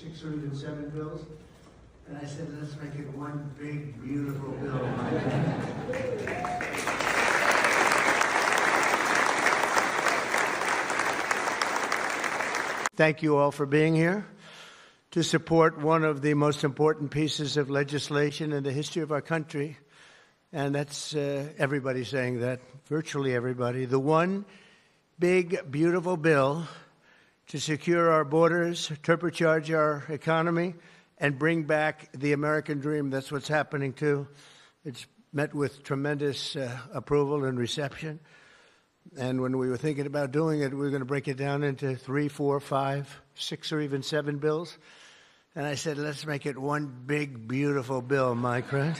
6 or even 7 bills. And I said, let's make it one big, beautiful bill. Thank you all for being here to support one of the most important pieces of legislation in the history of our country. And that's everybody saying that, virtually everybody. The one big, beautiful bill to secure our borders, turbocharge our economy, and bring back the American dream. That's what's happening, too. It's met with tremendous approval and reception. And when we were thinking about doing it, we were going to break it down into 3, 4, 5, 6, or even 7 bills. And I said, let's make it one big, beautiful bill, my friend.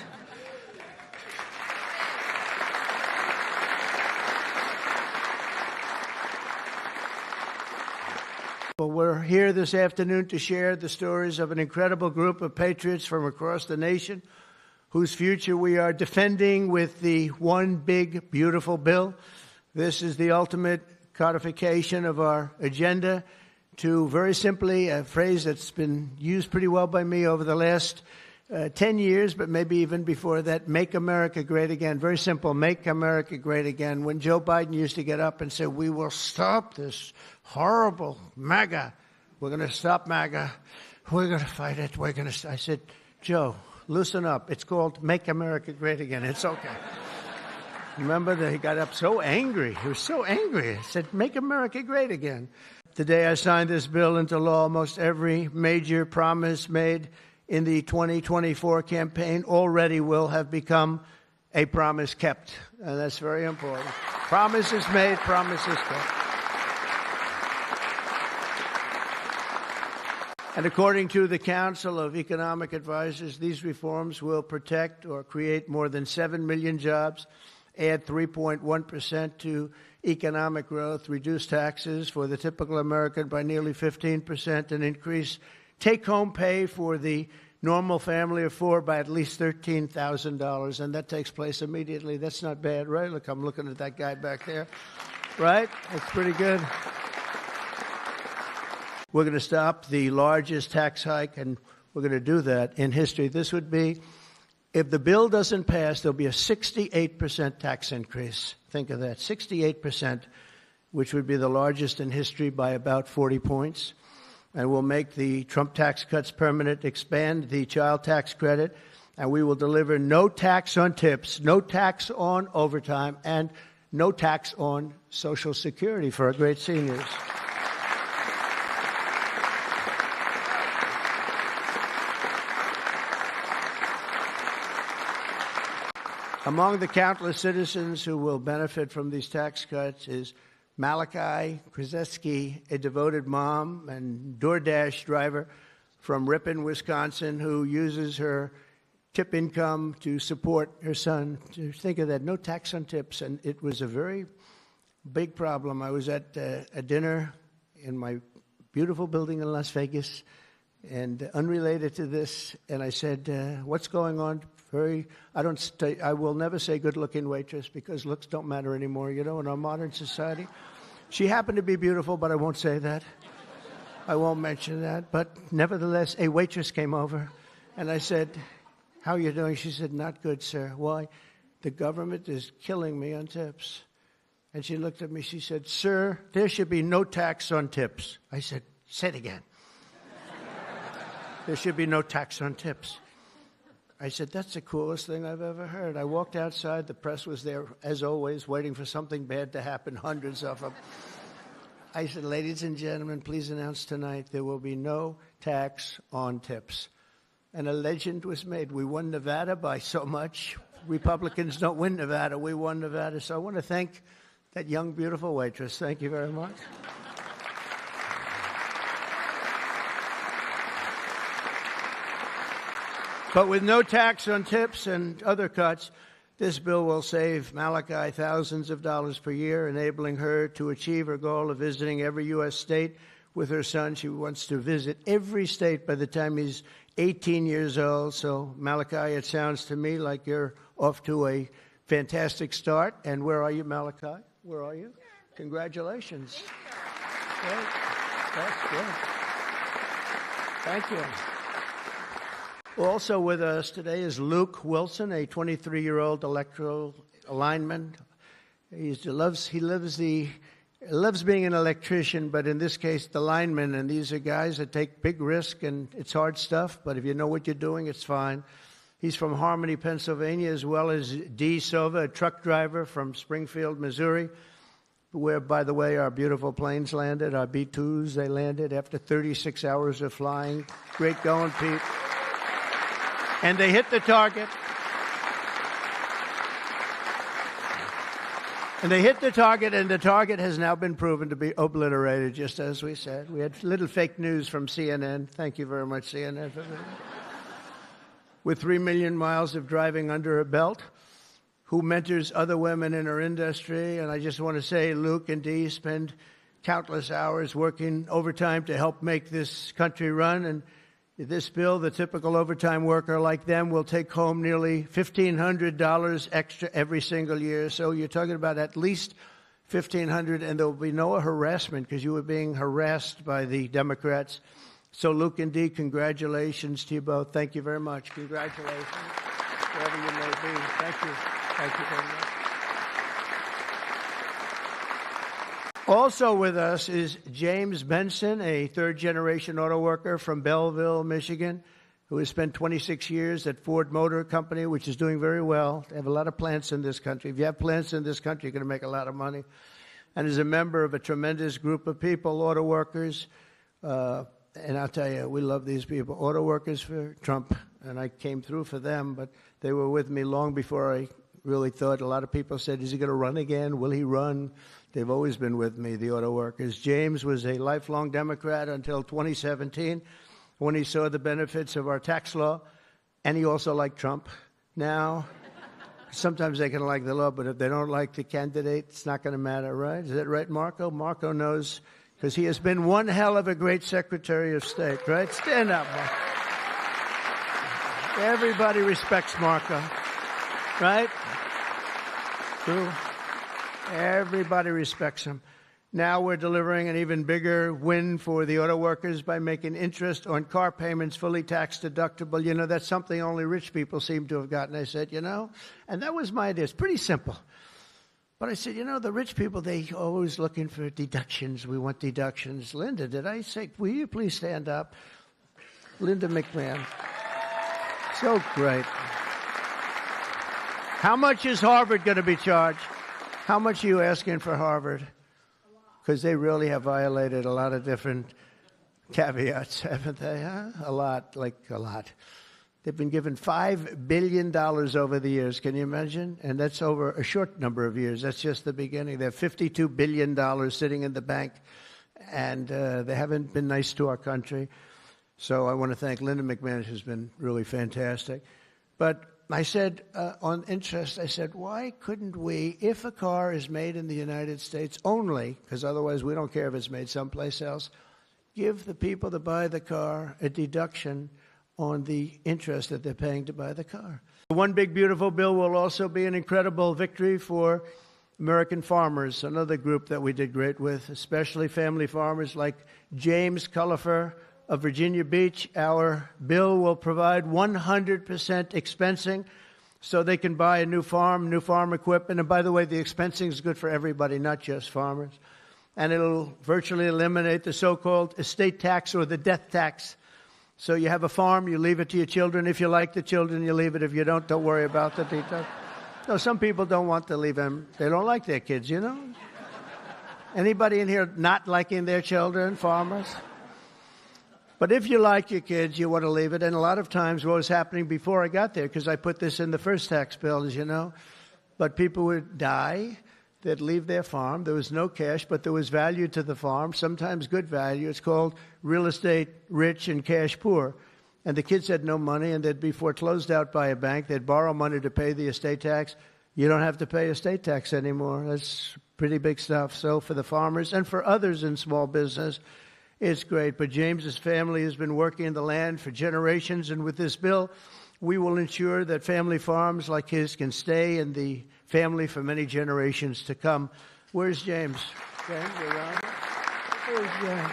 Well, we're here this afternoon to share the stories of an incredible group of patriots from across the nation whose future we are defending with the one big, beautiful bill. This is the ultimate codification of our agenda to, very simply, a phrase that's been used pretty well by me over the last 10 years, but maybe even before that, make America great again. Very simple, make America great again. When Joe Biden used to get up and say, we will stop this horrible MAGA. We're going to stop MAGA. We're going to fight it. I said, Joe, loosen up. It's called Make America Great Again. It's okay. Remember that he got up so angry. He was so angry. He said, make America great again. The day I signed this bill into law, almost every major promise made in the 2024 campaign already will have become a promise kept. And that's very important. Promises made, promises kept. And according to the Council of Economic Advisors, these reforms will protect or create more than 7 million jobs, add 3.1% to economic growth, reduce taxes for the typical American by nearly 15%, and increase take-home pay for the normal family of 4 by at least $13,000, and that takes place immediately. That's not bad, right? Look, I'm looking at that guy back there, right? That's pretty good. We're going to stop the largest tax hike, and we're going to do that in history. This would be, if the bill doesn't pass, there'll be a 68% tax increase. Think of that, 68%, which would be the largest in history by about 40 points. And we'll make the Trump tax cuts permanent, expand the child tax credit, and we will deliver no tax on tips, no tax on overtime, and no tax on Social Security for our great seniors. Among the countless citizens who will benefit from these tax cuts is Malachi Krzyzewski, a devoted mom and DoorDash driver from Ripon, Wisconsin, who uses her tip income to support her son. Think of that, no tax on tips. And it was a very big problem. I was at a dinner in my beautiful building in Las Vegas, and unrelated to this, and I said, what's going on? I will never say good-looking waitress because looks don't matter anymore, in our modern society. She happened to be beautiful, but I won't say that. I won't mention that. But nevertheless, a waitress came over, and I said, how are you doing? She said, not good, sir. Why? The government is killing me on tips. And she looked at me. She said, sir, there should be no tax on tips. I said, say it again. There should be no tax on tips. I said, that's the coolest thing I've ever heard. I walked outside. The press was there, as always, waiting for something bad to happen, hundreds of them. I said, ladies and gentlemen, please announce tonight there will be no tax on tips. And a legend was made. We won Nevada by so much. Republicans don't win Nevada. We won Nevada. So I want to thank that young, beautiful waitress. Thank you very much. But with no tax on tips and other cuts, this bill will save Malachi thousands of dollars per year, enabling her to achieve her goal of visiting every U.S. state with her son. She wants to visit every state by the time he's 18 years old. So, Malachi, it sounds to me like you're off to a fantastic start. And where are you, Malachi? Where are you? Congratulations. Great. That's good. Thank you. Also with us today is Luke Wilson, a 23-year-old electrical lineman. He loves being an electrician, but in this case, the lineman. And these are guys that take big risk, and it's hard stuff. But if you know what you're doing, it's fine. He's from Harmony, Pennsylvania, as well as Dee Sova, a truck driver from Springfield, Missouri, where, by the way, our beautiful planes landed, our B-2s. They landed after 36 hours of flying. Great going, Pete. And they hit the target. And they hit the target, and the target has now been proven to be obliterated, just as we said. We had little fake news from CNN. Thank you very much, CNN, for that. With 3 million miles of driving under her belt, who mentors other women in her industry. And I just want to say, Luke and Dee spend countless hours working overtime to help make this country run. And this bill, the typical overtime worker like them will take home nearly $1,500 extra every single year. So you're talking about at least $1,500, and there will be no harassment because you were being harassed by the Democrats. So Luke and Dee, congratulations to you both. Thank you very much. Congratulations, wherever you may be. Thank you. Thank you very much. Also with us is James Benson, a third-generation auto worker from Belleville, Michigan, who has spent 26 years at Ford Motor Company, which is doing very well. They have a lot of plants in this country. If you have plants in this country, you're going to make a lot of money. And is a member of a tremendous group of people, auto workers. And I'll tell you, we love these people. Auto workers for Trump, and I came through for them, but they were with me long before I really thought. A lot of people said, is he going to run again? Will he run? They've always been with me, the auto workers. James was a lifelong Democrat until 2017 when he saw the benefits of our tax law, and he also liked Trump. Now, sometimes they can like the law, but if they don't like the candidate, it's not going to matter, right? Is that right, Marco? Marco knows, because he has been one hell of a great Secretary of State, right? Stand up, Marco. Everybody respects Marco, right? True. Everybody respects him. Now we're delivering an even bigger win for the auto workers by making interest on car payments fully tax deductible. You know, that's something only rich people seem to have gotten. I said, you know, and that was my idea. It's pretty simple. But I said, you know, the rich people, they always looking for deductions. We want deductions. Linda, did I say, will you please stand up? Linda McMahon. So great. How much is Harvard going to be charged? How much are you asking for Harvard? Because they really have violated a lot of different caveats, haven't they? Huh? A lot, like a lot. They've been given $5 billion over the years. Can you imagine? And that's over a short number of years. That's just the beginning. They have $52 billion sitting in the bank, and they haven't been nice to our country. So I want to thank Linda McMahon, who's been really fantastic. But I said, on interest, I said, why couldn't we, if a car is made in the United States only, because otherwise we don't care if it's made someplace else, give the people that buy the car a deduction on the interest that they're paying to buy the car. One big beautiful bill will also be an incredible victory for American farmers, another group that we did great with, especially family farmers like James Cullifer of Virginia Beach. Our bill will provide 100% expensing so they can buy a new farm equipment. And by the way, the expensing is good for everybody, not just farmers. And it'll virtually eliminate the so-called estate tax or the death tax. So you have a farm, you leave it to your children. If you like the children, you leave it. If you don't worry about the details. No, some people don't want to leave them. They don't like their kids, you know? Anybody in here not liking their children, farmers? But if you like your kids, you want to leave it. And a lot of times what was happening before I got there, because I put this in the first tax bill, as you know, but people would die, they'd leave their farm. There was no cash, but there was value to the farm, sometimes good value. It's called real estate rich and cash poor. And the kids had no money, and they'd be foreclosed out by a bank. They'd borrow money to pay the estate tax. You don't have to pay estate tax anymore. That's pretty big stuff. So for the farmers and for others in small business, it's great. But James's family has been working in the land for generations, and with this bill, we will ensure that family farms like his can stay in the family for many generations to come. Where's James? James, around? Where's James?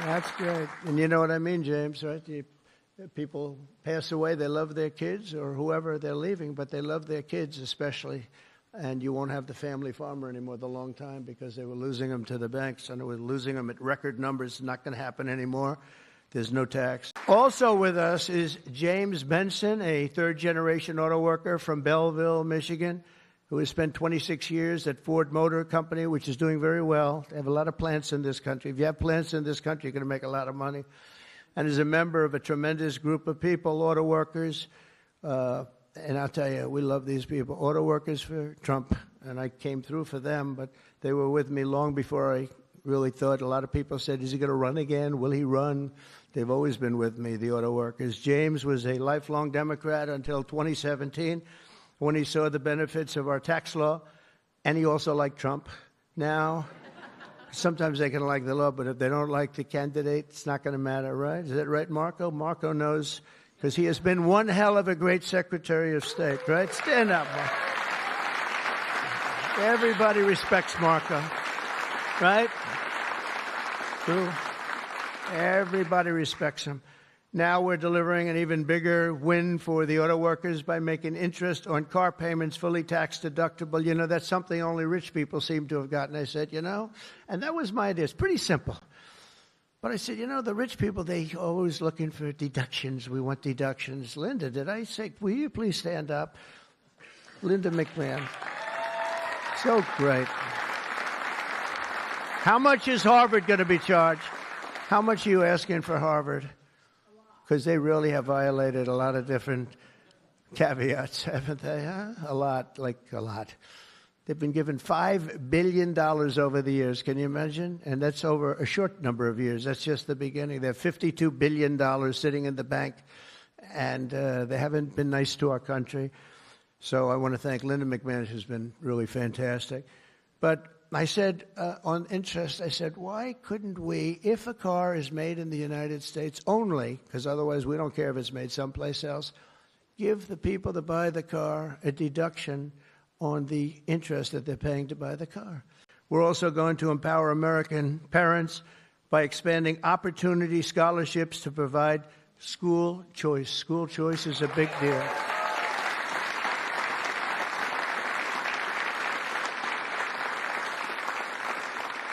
That's great. And you know what I mean, James, right? People pass away, they love their kids or whoever they're leaving, but they love their kids especially. And you won't have the family farmer anymore the long time because they were losing them to the banks and they were losing them at record numbers. It's not going to happen anymore. There's no tax. Also with us is James Benson, a third-generation auto worker from Belleville, Michigan, who has spent 26 years at Ford Motor Company, which is doing very well. They have a lot of plants in this country. If you have plants in this country, you're going to make a lot of money. And is a member of a tremendous group of people, auto workers. And I'll tell you, we love these people. Auto workers for Trump, and I came through for them, but they were with me long before I really thought. A lot of people said, is he going to run again? Will he run? They've always been with me, the auto workers. James was a lifelong Democrat until 2017 when he saw the benefits of our tax law, and he also liked Trump. Now, sometimes they can like the law, but if they don't like the candidate, it's not going to matter, right? Is that right, Marco? Marco knows, because he has been one hell of a great Secretary of State, right? Stand up, Marco. Everybody respects Marco, right? True. Everybody respects him. Now we're delivering an even bigger win for the auto workers by making interest on car payments fully tax deductible. You know, that's something only rich people seem to have gotten. I said, you know, and that was my idea. It's pretty simple. But I said, you know, the rich people, they always looking for deductions. We want deductions. Linda, did I say, will you please stand up? Linda McMahon. So great. How much is Harvard going to be charged? How much are you asking for Harvard? Because they really have violated a lot of different caveats, haven't they? Huh? A lot, like a lot. They've been given $5 billion over the years. Can you imagine? And that's over a short number of years. That's just the beginning. They have $52 billion sitting in the bank, and they haven't been nice to our country. So I want to thank Linda McMahon, who's been really fantastic. But I said, on interest, I said, why couldn't we, if a car is made in the United States only, because otherwise we don't care if it's made someplace else, give the people that buy the car a deduction on the interest that they're paying to buy the car. We're also going to empower American parents by expanding opportunity scholarships to provide school choice. School choice is a big deal.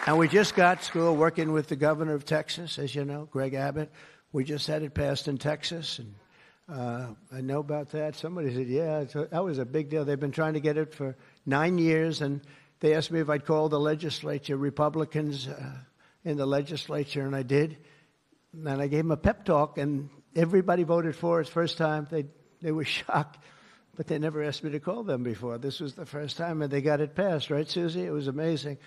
And we just got school working with the governor of Texas, as you know, Greg Abbott. We just had it passed in Texas, and I know about that. Somebody said, yeah, that was a big deal. They've been trying to get it for 9 years, and they asked me if I'd call the legislature, Republicans in the legislature, and I did. And I gave them a pep talk, and everybody voted for it. First time, they were shocked, but they never asked me to call them before. This was the first time, and they got it passed, right, Susie? It was amazing.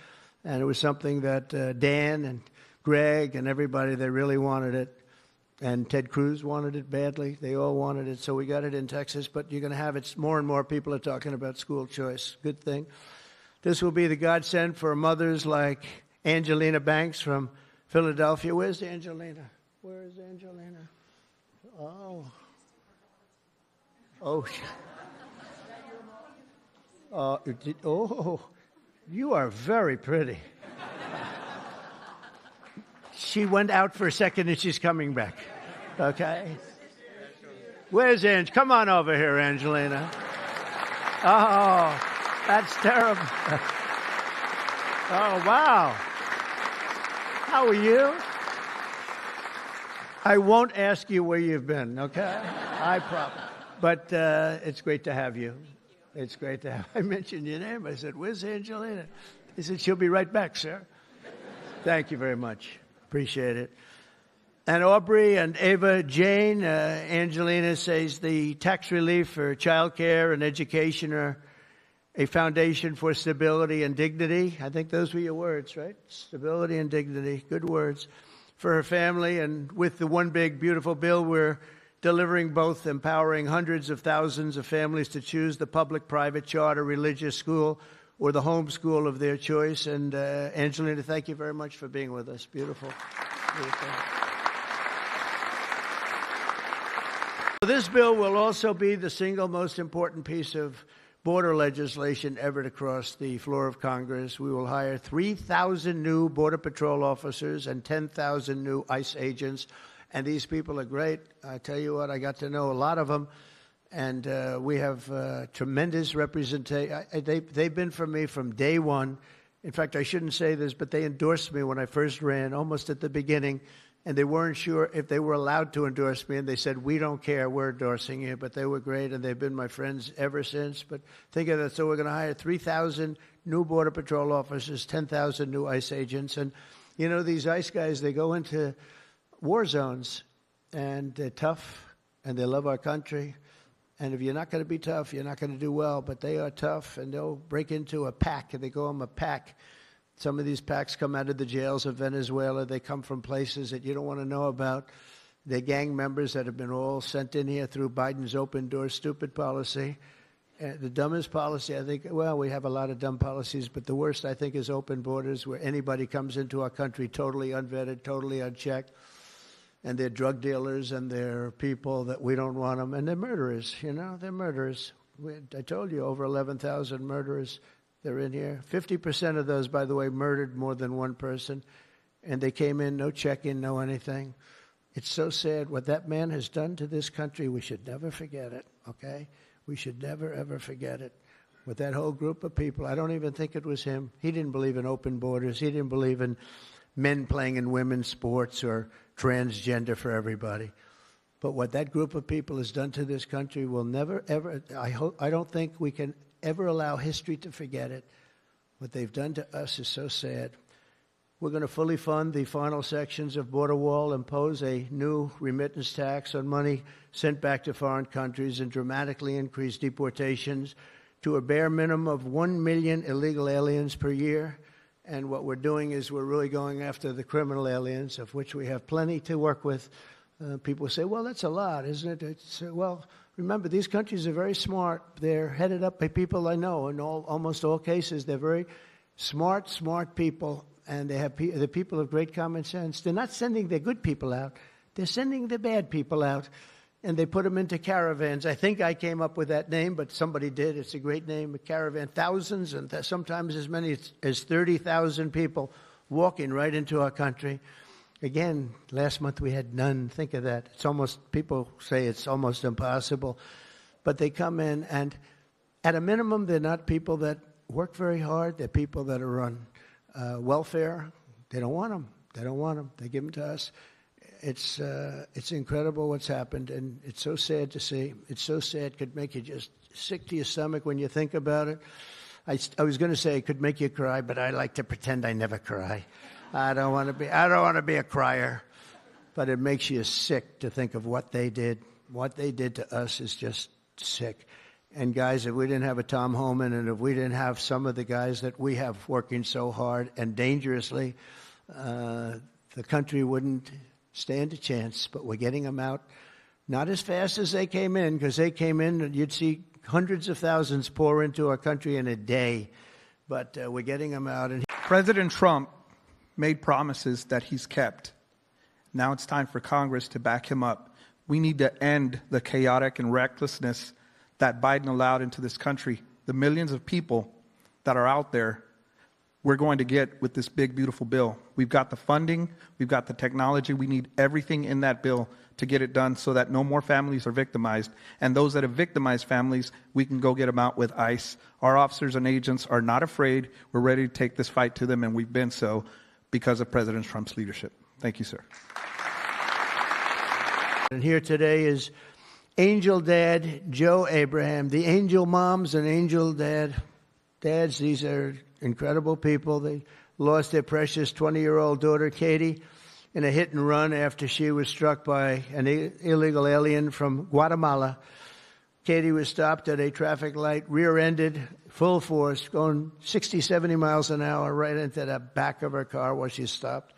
And it was something that Dan and Greg and everybody, they really wanted it. And Ted Cruz wanted it badly. They all wanted it. So we got it in Texas. But you're going to have it. More and more people are talking about school choice. Good thing. This will be the godsend for mothers like Angelina Banks from Philadelphia. Where's Angelina? Where is Angelina? Oh, you are very pretty. She went out for a second and she's coming back. Okay? Where's Ange? Come on over here, Angelina. Oh, that's terrible. Oh, wow. How are you? I won't ask you where you've been, okay? I promise. But it's great to have you. It's great to have. I mentioned your name. I said, where's Angelina? He said, she'll be right back, sir. Thank you very much. Appreciate it. And Aubrey and Ava Jane, Angelina says the tax relief for child care and education are a foundation for stability and dignity. I think those were your words, right? Stability and dignity. Good words for her family. And with the one big, beautiful bill, we're delivering both, empowering hundreds of thousands of families to choose the public, private, charter, religious school or the home school of their choice. And Angelina, thank you very much for being with us. Beautiful. Beautiful. This bill will also be the single most important piece of border legislation ever to cross the floor of Congress. We will hire 3,000 new Border Patrol officers and 10,000 new ICE agents. And these people are great. I tell you what, I got to know a lot of them. And we have tremendous representation. They've been for me from day one. In fact, I shouldn't say this, but they endorsed me when I first ran, almost at the beginning. And they weren't sure if they were allowed to endorse me. And they said, we don't care, we're endorsing you. But they were great, and they've been my friends ever since. But think of that. So we're going to hire 3,000 new Border Patrol officers, 10,000 new ICE agents. And, you know, these ICE guys, they go into war zones, and they're tough, and they love our country. And if you're not going to be tough, you're not going to do well. But they are tough, and they'll break into a pack, and they call them a pack. Some of these packs come out of the jails of Venezuela. They come from places that you don't want to know about. They're gang members that have been all sent in here through Biden's open door stupid policy. The dumbest policy, I think, well, we have a lot of dumb policies, but the worst, I think, is open borders, where anybody comes into our country totally unvetted, totally unchecked. And they're drug dealers, and they're people that we don't want them. And they're murderers, you know, they're murderers. I told you, over 11,000 murderers. They're in here. 50% of those, by the way, murdered more than one person. And they came in, no check-in, no anything. It's so sad. What that man has done to this country, we should never forget it, okay? We should never, ever forget it. With that whole group of people, I don't even think it was him. He didn't believe in open borders. He didn't believe in men playing in women's sports or transgender for everybody. But what that group of people has done to this country will never, ever, I don't think we can ever allow history to forget it. What they've done to us is so sad. We're going to fully fund the final sections of Border Wall, impose a new remittance tax on money sent back to foreign countries, and dramatically increase deportations to a bare minimum of 1 million illegal aliens per year. And what we're doing is we're really going after the criminal aliens, of which we have plenty to work with. People say, well, that's a lot, isn't it? Well, remember, these countries are very smart. They're headed up by people I know. In almost all cases, they're very smart people, and they're people of great common sense. They're not sending their good people out. They're sending the bad people out, and they put them into caravans. I think I came up with that name, but somebody did. It's a great name, a caravan. Thousands, and sometimes as many as 30,000 people walking right into our country. Again, last month we had none. Think of that. It's almost, people say it's almost impossible. But they come in, and at a minimum, they're not people that work very hard. They're people that are on welfare. They don't want them. They don't want them. They give them to us. It's incredible what's happened, and it's so sad to see. It's so sad. It could make you just sick to your stomach when you think about it. I was going to say it could make you cry, but I like to pretend I never cry. I don't want to be a crier, but it makes you sick to think of what they did. What they did to us is just sick. And guys, if we didn't have a Tom Homan, and if we didn't have some of the guys that we have working so hard and dangerously, the country wouldn't stand a chance. But we're getting them out, not as fast as they came in, because they came in and you'd see hundreds of thousands pour into our country in a day. But we're getting them out. And President Trump made promises that he's kept. Now it's time for Congress to back him up. We need to end the chaotic and recklessness that Biden allowed into this country. The millions of people that are out there, we're going to get with this big, beautiful bill. We've got the funding, we've got the technology, we need everything in that bill to get it done so that no more families are victimized. And those that have victimized families, we can go get them out with ICE. Our officers and agents are not afraid. We're ready to take this fight to them, and we've been so because of President Trump's leadership. Thank you, sir. And here today is Angel Dad Joe Abraham. The Angel Moms and Angel Dads, these are incredible people. They lost their precious 20-year-old daughter, Katie, in a hit and run after she was struck by an illegal alien from Guatemala. Katie was stopped at a traffic light, rear-ended, full force, going 60, 70 miles an hour right into the back of her car while she stopped.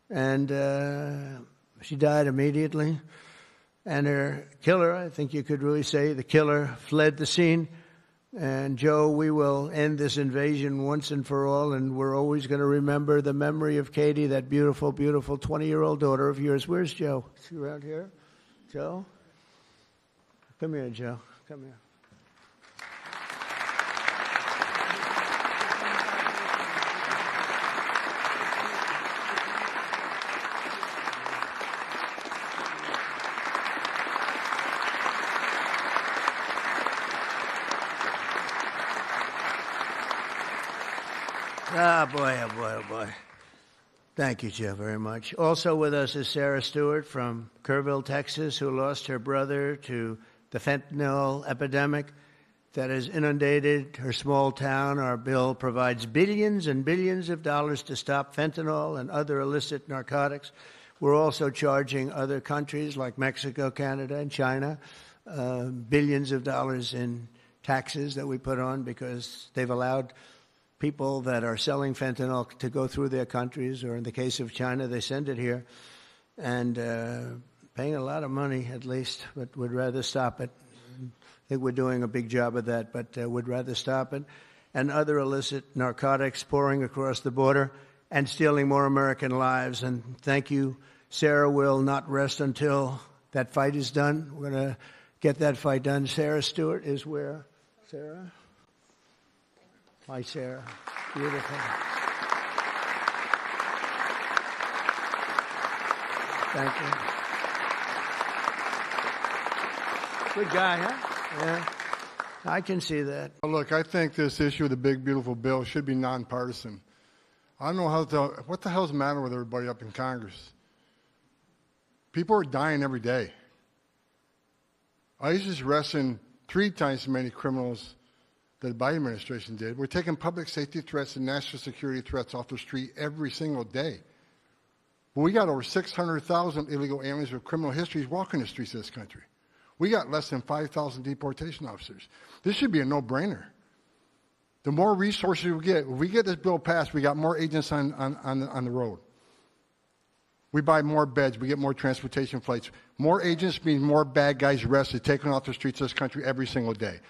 And she died immediately. And her killer, I think you could really say the killer, fled the scene. And Joe, we will end this invasion once and for all, and we're always going to remember the memory of Katie, that beautiful, beautiful 20-year-old daughter of yours. Where's Joe? Is he around here? Joe? Come here, Joe. Come here. Ah, boy, oh, boy, oh, boy. Thank you, Joe, very much. Also with us is Sarah Stewart from Kerrville, Texas, who lost her brother to the fentanyl epidemic that has inundated her small town. Our bill provides billions and billions of dollars to stop fentanyl and other illicit narcotics. We're also charging other countries like Mexico, Canada, and China billions of dollars in taxes that we put on because they've allowed people that are selling fentanyl to go through their countries, or in the case of China, they send it here, and paying a lot of money at least, but would rather stop it. I think we're doing a big job of that, but would rather stop it. And other illicit narcotics pouring across the border and stealing more American lives. And thank you. Sarah will not rest until that fight is done. We're going to get that fight done. Sarah Stewart is where? Sarah? Hi, Sarah. Beautiful. Thank you. Good guy, huh? Yeah. I can see that. Well, look, I think this issue of the big, beautiful bill should be nonpartisan. I don't know what the hell's the matter with everybody up in Congress? People are dying every day. ICE is arresting 3 times as many criminals that the Biden administration did. We're taking public safety threats and national security threats off the street every single day. But we got over 600,000 illegal aliens with criminal histories walking the streets of this country. We got less than 5,000 deportation officers. This should be a no-brainer. The more resources we get, if we get this bill passed, we got more agents on the road. We buy more beds, we get more transportation flights. More agents means more bad guys arrested, taken off the streets of this country every single day.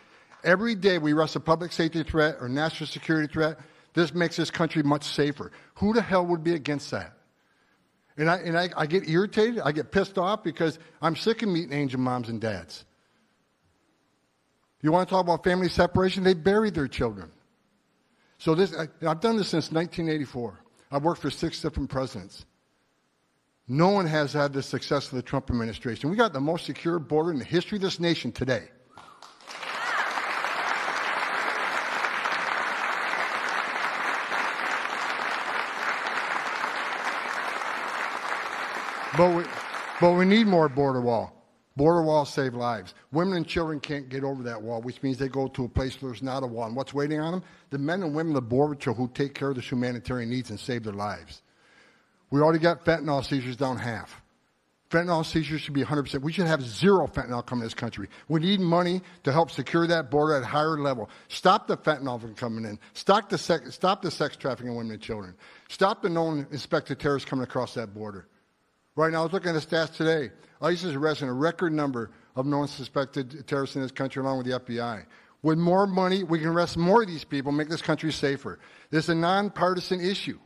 Every day we arrest a public safety threat or national security threat. This makes this country much safer. Who the hell would be against that? And I get irritated, I get pissed off because I'm sick of meeting angel moms and dads. You want to talk about family separation? They buried their children. So I've done this since 1984. I've worked for 6 different presidents. No one has had the success of the Trump administration. We got the most secure border in the history of this nation today. But we need more border wall. Border walls save lives. Women and children can't get over that wall, which means they go to a place where there's not a wall. And what's waiting on them? The men and women of the Border Patrol who take care of the humanitarian needs and save their lives. We already got fentanyl seizures down half. Fentanyl seizures should be 100%. We should have 0 fentanyl coming to this country. We need money to help secure that border at a higher level. Stop the fentanyl from coming in. Stop the sex trafficking of women and children. Stop the known inspected terrorists coming across that border. Right now, I was looking at the stats today. ICE is arresting a record number of known suspected terrorists in this country, along with the FBI. With more money, we can arrest more of these people, make this country safer. This is a nonpartisan issue.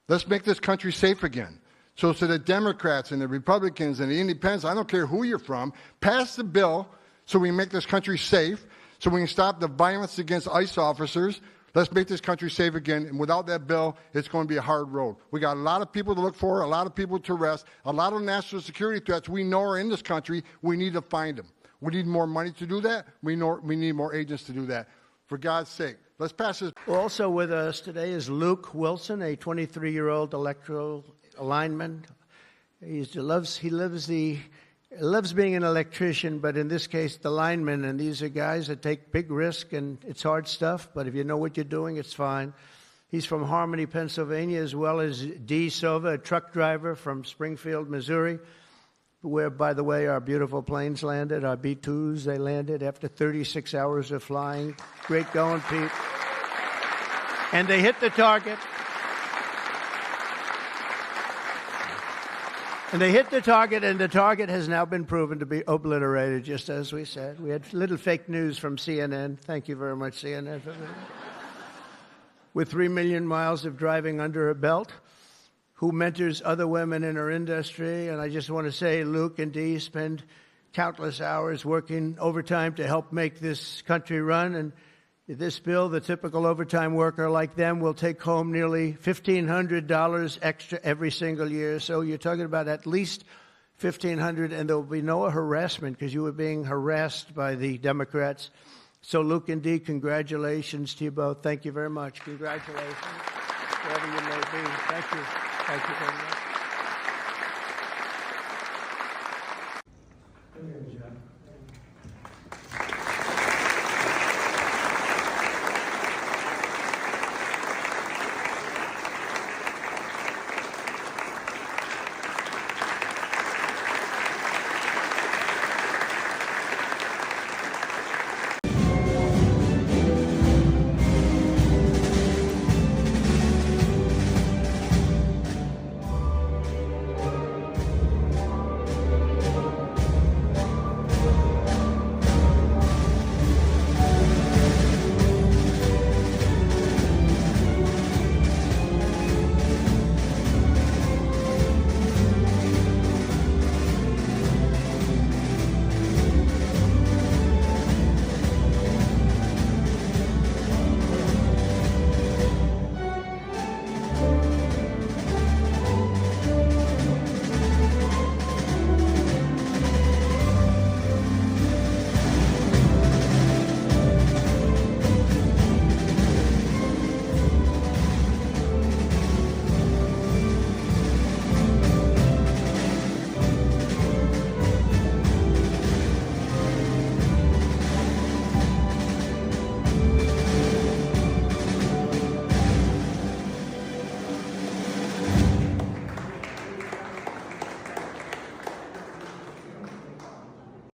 Let's make this country safe again. So to the Democrats and the Republicans and the Independents, I don't care who you're from, pass the bill so we can make this country safe, so we can stop the violence against ICE officers. Let's make this country safe again, and without that bill, it's going to be a hard road. We got a lot of people to look for, a lot of people to arrest, a lot of national security threats we know are in this country. We need to find them. We need more money to do that. We need more agents to do that. For God's sake, let's pass this. Also with us today is Luke Wilson, a 23-year-old electrical lineman. He loves being an electrician, but in this case, the lineman. And these are guys that take big risk, and it's hard stuff. But if you know what you're doing, it's fine. He's from Harmony, Pennsylvania, as well as Dee Sova, a truck driver from Springfield, Missouri, where, by the way, our beautiful planes landed, our B-2s. They landed after 36 hours of flying. Great going, Pete. And they hit the target. And they hit the target, and the target has now been proven to be obliterated, just as we said. We had little fake news from CNN. Thank you very much, CNN, for that. With 3 million miles of driving under her belt, who mentors other women in her industry. And I just want to say, Luke and Dee spend countless hours working overtime to help make this country run. And this bill, the typical overtime worker like them will take home nearly $1,500 extra every single year. So you're talking about at least $1,500, and there will be no harassment because you were being harassed by the Democrats. So, Luke and Dee, congratulations to you both. Thank you very much. Congratulations, wherever you may be. Thank you. Thank you very much.